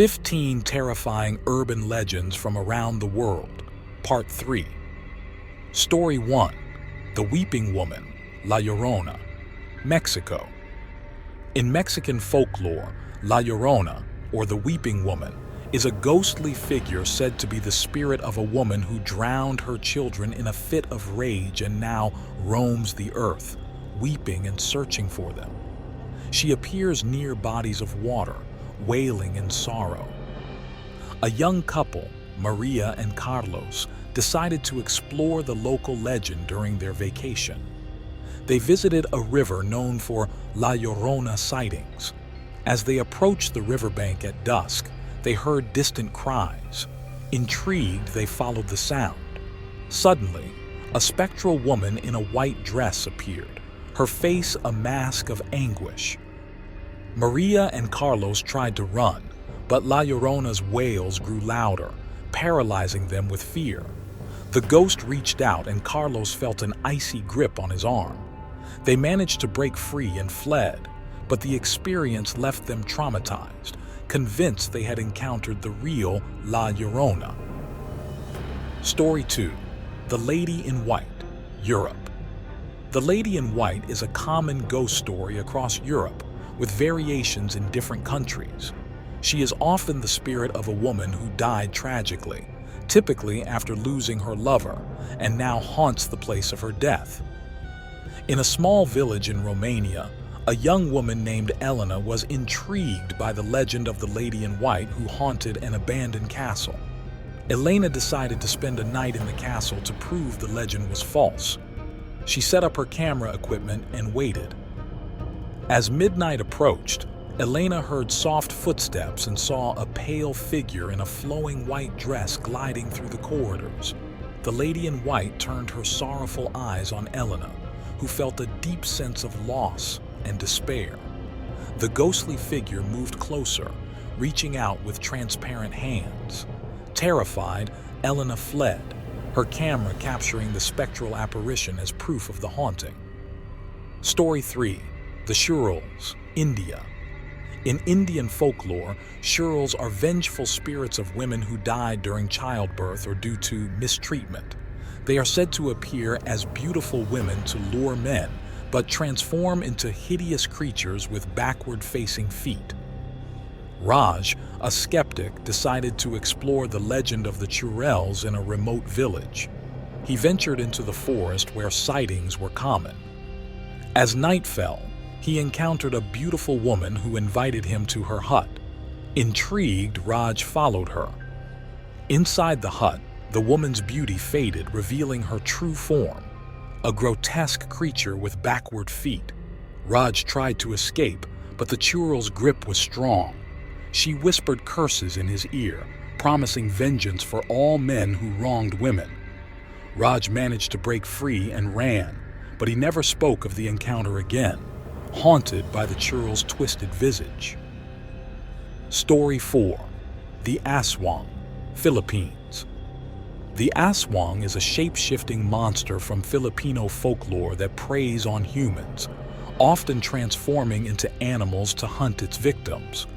15 Terrifying Urban Legends from Around the World, Part 3. Story 1. The Weeping Woman, La Llorona, Mexico. In Mexican folklore, La Llorona, or the Weeping Woman, is a ghostly figure said to be the spirit of a woman who drowned her children in a fit of rage and now roams the earth, weeping and searching for them. She appears near bodies of water, wailing in sorrow. A young couple, Maria and Carlos, decided to explore the local legend during their vacation. They visited a river known for La Llorona sightings. As they approached the riverbank at dusk, they heard distant cries. Intrigued, they followed the sound. Suddenly, a spectral woman in a white dress appeared, her face a mask of anguish. Maria and Carlos tried to run, but La Llorona's wails grew louder, paralyzing them with fear. The ghost reached out and Carlos felt an icy grip on his arm. They managed to break free and fled, but the experience left them traumatized, convinced they had encountered the real La Llorona. Story 2. The Lady in White, Europe. The Lady in White is a common ghost story across Europe, with variations in different countries. She is often the spirit of a woman who died tragically, typically after losing her lover, and now haunts the place of her death. In a small village in Romania, a young woman named Elena was intrigued by the legend of the Lady in White who haunted an abandoned castle. Elena decided to spend a night in the castle to prove the legend was false. She set up her camera equipment and waited. As midnight approached, Elena heard soft footsteps and saw a pale figure in a flowing white dress gliding through the corridors. The Lady in White turned her sorrowful eyes on Elena, who felt a deep sense of loss and despair. The ghostly figure moved closer, reaching out with transparent hands. Terrified, Elena fled, her camera capturing the spectral apparition as proof of the haunting. Story 3. The Shivers, India. In Indian folklore, shivers are vengeful spirits of women who died during childbirth or due to mistreatment. They are said to appear as beautiful women to lure men, but transform into hideous creatures with backward-facing feet. Raj, a skeptic, decided to explore the legend of the Churels in a remote village. He ventured into the forest where sightings were common. As night fell, he encountered a beautiful woman who invited him to her hut. Intrigued, Raj followed her. Inside the hut, the woman's beauty faded, revealing her true form, a grotesque creature with backward feet. Raj tried to escape, but the Churel's grip was strong. She whispered curses in his ear, promising vengeance for all men who wronged women. Raj managed to break free and ran, but he never spoke of the encounter again, haunted by the Churel's twisted visage. Story 4. The Aswang, Philippines. The aswang is a shape-shifting monster from Filipino folklore that preys on humans, often transforming into animals to hunt its victims.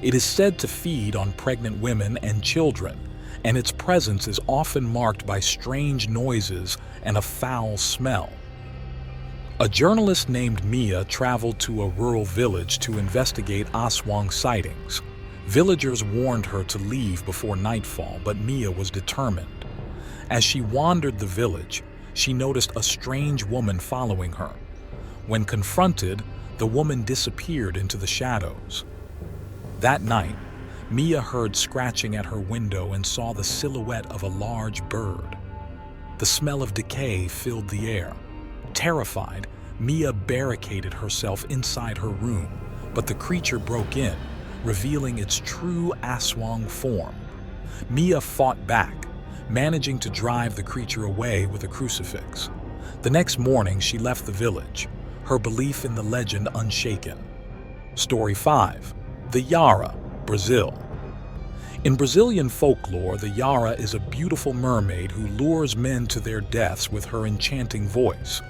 It is said to feed on pregnant women and children, and its presence is often marked by strange noises and a foul smell. A journalist named Mia traveled to a rural village to investigate aswang sightings. Villagers warned her to leave before nightfall, but Mia was determined. As she wandered the village, she noticed a strange woman following her. When confronted, the woman disappeared into the shadows. That night, Mia heard scratching at her window and saw the silhouette of a large bird. The smell of decay filled the air. Terrified, Mia barricaded herself inside her room, but the creature broke in, revealing its true aswang form. Mia fought back, managing to drive the creature away with a crucifix. The next morning, she left the village, her belief in the legend unshaken. Story 5. The Yara, Brazil. In Brazilian folklore, the Yara is a beautiful mermaid who lures men to their deaths with her enchanting voice.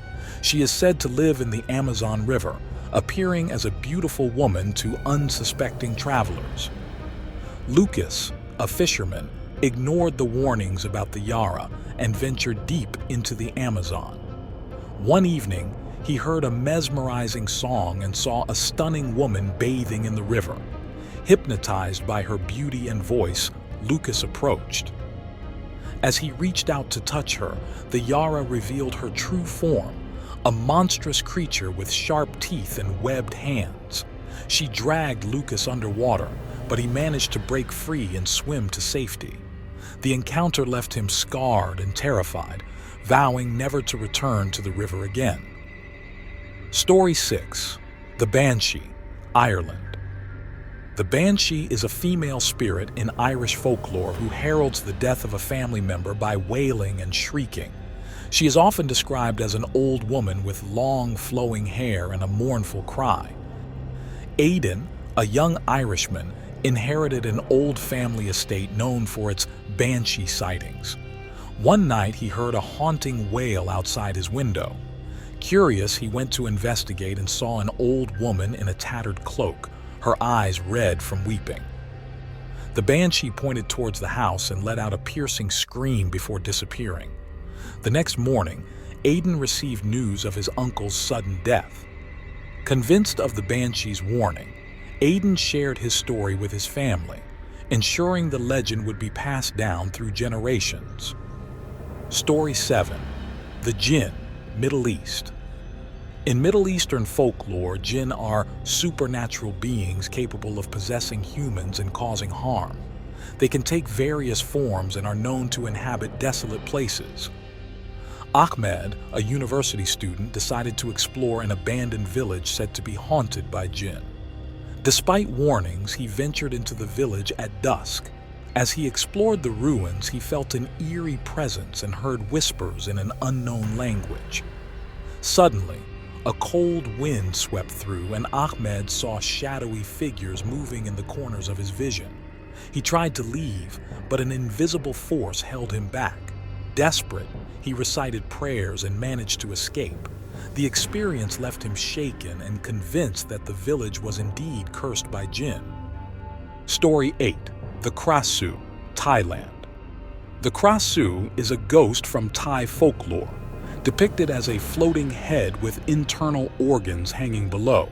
She is said to live in the Amazon River, appearing as a beautiful woman to unsuspecting travelers. Lucas, a fisherman, ignored the warnings about the Yara and ventured deep into the Amazon. One evening, he heard a mesmerizing song and saw a stunning woman bathing in the river. Hypnotized by her beauty and voice, Lucas approached. As he reached out to touch her, the Yara revealed her true form, a monstrous creature with sharp teeth and webbed hands. She dragged Lucas underwater, but he managed to break free and swim to safety. The encounter left him scarred and terrified, vowing never to return to the river again. Story 6. The Banshee, Ireland. The Banshee is a female spirit in Irish folklore who heralds the death of a family member by wailing and shrieking. She is often described as an old woman with long flowing hair and a mournful cry. Aidan, a young Irishman, inherited an old family estate known for its banshee sightings. One night he heard a haunting wail outside his window. Curious, he went to investigate and saw an old woman in a tattered cloak, her eyes red from weeping. The banshee pointed towards the house and let out a piercing scream before disappearing. The next morning, Aidan received news of his uncle's sudden death. Convinced of the banshee's warning, Aidan shared his story with his family, ensuring the legend would be passed down through generations. Story 7. The Jinn, Middle East. In Middle Eastern folklore, jinn are supernatural beings capable of possessing humans and causing harm. They can take various forms and are known to inhabit desolate places. Ahmed, a university student, decided to explore an abandoned village said to be haunted by jinn. Despite warnings, he ventured into the village at dusk. As he explored the ruins, he felt an eerie presence and heard whispers in an unknown language. Suddenly, a cold wind swept through, and Ahmed saw shadowy figures moving in the corners of his vision. He tried to leave, but an invisible force held him back. Desperate, he recited prayers and managed to escape. The experience left him shaken and convinced that the village was indeed cursed by jinn. Story 8. The Krasu, Thailand. The Krasu is a ghost from Thai folklore, depicted as a floating head with internal organs hanging below.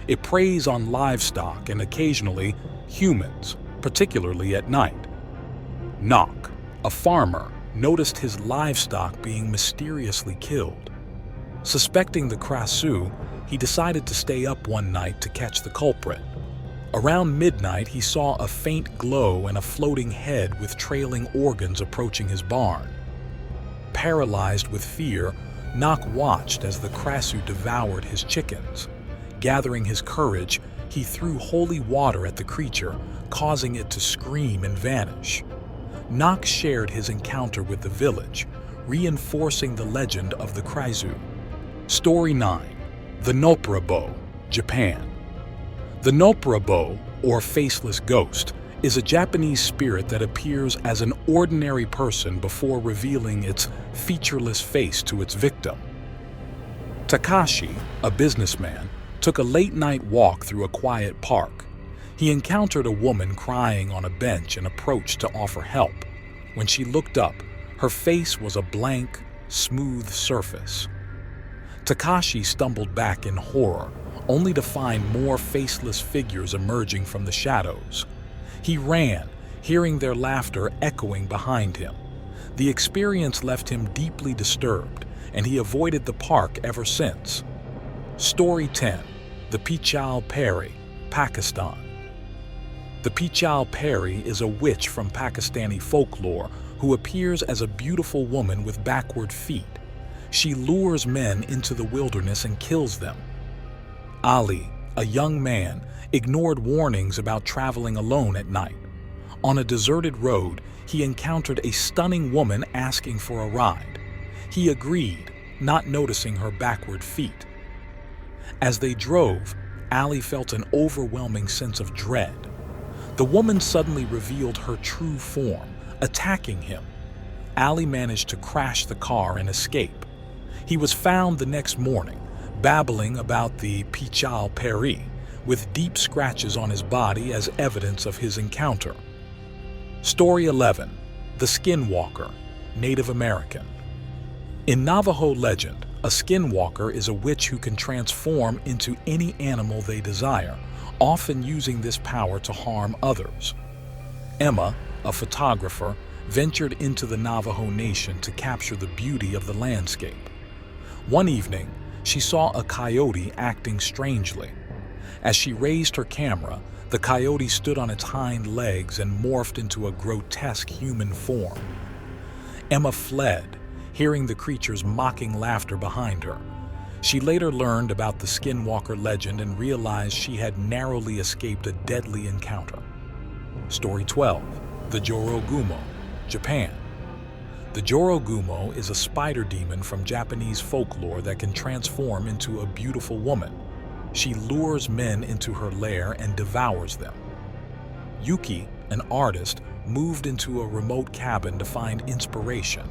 It preys on livestock and occasionally humans, particularly at night. Nok, a farmer, noticed his livestock being mysteriously killed. Suspecting the Krasu, he decided to stay up one night to catch the culprit. Around midnight, he saw a faint glow and a floating head with trailing organs approaching his barn. Paralyzed with fear, Nok watched as the Krasu devoured his chickens. Gathering his courage, he threw holy water at the creature, causing it to scream and vanish. Nok shared his encounter with the village, reinforcing the legend of the Krasu. Story 9. The Noprabo, Japan. The Noprabo, or faceless ghost, is a Japanese spirit that appears as an ordinary person before revealing its featureless face to its victim. Takashi, a businessman, took a late-night walk through a quiet park. He encountered a woman crying on a bench and approached to offer help. When she looked up, her face was a blank, smooth surface. Takashi stumbled back in horror, only to find more faceless figures emerging from the shadows. He ran, hearing their laughter echoing behind him. The experience left him deeply disturbed, and he avoided the park ever since. Story 10. The Pichal Peri, Pakistan. The Pichal Peri is a witch from Pakistani folklore who appears as a beautiful woman with backward feet. She lures men into the wilderness and kills them. Ali, a young man, ignored warnings about traveling alone at night. On a deserted road, he encountered a stunning woman asking for a ride. He agreed, not noticing her backward feet. As they drove, Ali felt an overwhelming sense of dread. The woman suddenly revealed her true form, attacking him. Ali managed to crash the car and escape. He was found the next morning, babbling about the Pichal Peri, with deep scratches on his body as evidence of his encounter. Story 11. The Skinwalker, Native American. In Navajo legend, a skinwalker is a witch who can transform into any animal they desire, often using this power to harm others. Emma, a photographer, ventured into the Navajo Nation to capture the beauty of the landscape. One evening, she saw a coyote acting strangely. As she raised her camera, the coyote stood on its hind legs and morphed into a grotesque human form. Emma fled, hearing the creature's mocking laughter behind her. She later learned about the skinwalker legend and realized she had narrowly escaped a deadly encounter. Story 12. The Jorogumo, Japan. The Jorogumo is a spider demon from Japanese folklore that can transform into a beautiful woman. She lures men into her lair and devours them. Yuki, an artist, moved into a remote cabin to find inspiration.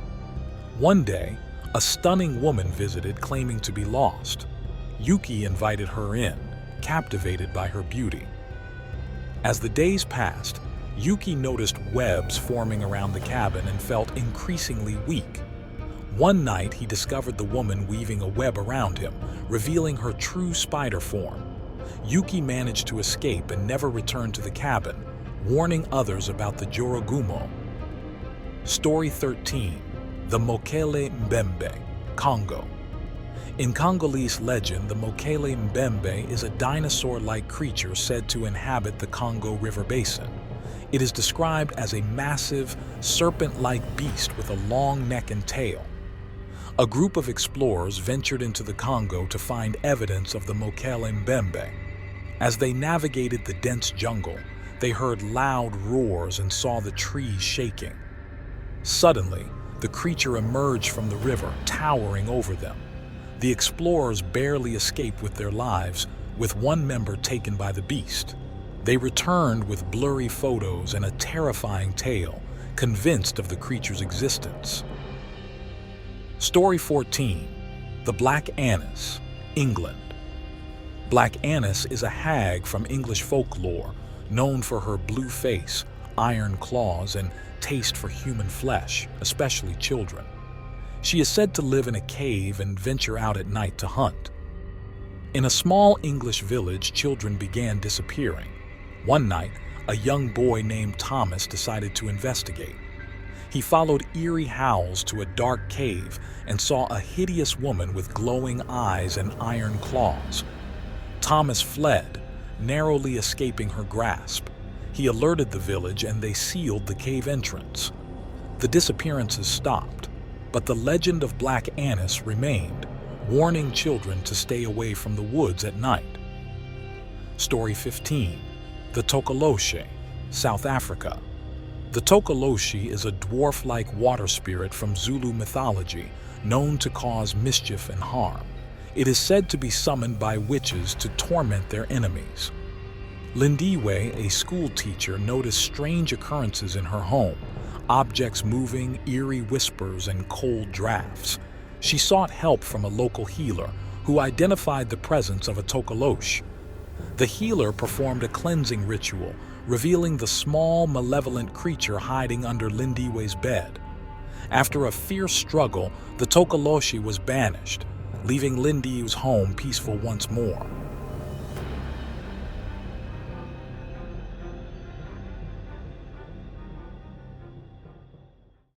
One day, a stunning woman visited claiming to be lost. Yuki invited her in, captivated by her beauty. As the days passed, Yuki noticed webs forming around the cabin and felt increasingly weak. One night, he discovered the woman weaving a web around him, revealing her true spider form. Yuki managed to escape and never returned to the cabin, warning others about the Jorogumo. Story 13. The Mokele Mbembe, Congo. In Congolese legend, the Mokele Mbembe is a dinosaur-like creature said to inhabit the Congo River basin. It is described as a massive, serpent-like beast with a long neck and tail. A group of explorers ventured into the Congo to find evidence of the Mokele Mbembe. As they navigated the dense jungle, they heard loud roars and saw the trees shaking. Suddenly, the creature emerged from the river, towering over them. The explorers barely escaped with their lives, with one member taken by the beast. They returned with blurry photos and a terrifying tale, convinced of the creature's existence. Story 14. The Black Annis, England. Black Annis is a hag from English folklore, known for her blue face, iron claws, and taste for human flesh, especially children. She is said to live in a cave and venture out at night to hunt. In a small English village, children began disappearing. One night, a young boy named Thomas decided to investigate. He followed eerie howls to a dark cave and saw a hideous woman with glowing eyes and iron claws. Thomas fled, narrowly escaping her grasp. He alerted the village and they sealed the cave entrance. The disappearances stopped, but the legend of Black Annis remained, warning children to stay away from the woods at night. Story 15. The Tokoloshe, South Africa. The Tokoloshe is a dwarf-like water spirit from Zulu mythology, known to cause mischief and harm. It is said to be summoned by witches to torment their enemies. Lindiwe, a school teacher, noticed strange occurrences in her home, objects moving, eerie whispers, and cold drafts. She sought help from a local healer, who identified the presence of a Tokoloshe. The healer performed a cleansing ritual, revealing the small, malevolent creature hiding under Lindiwe's bed. After a fierce struggle, the Tokoloshe was banished, leaving Lindiwe's home peaceful once more.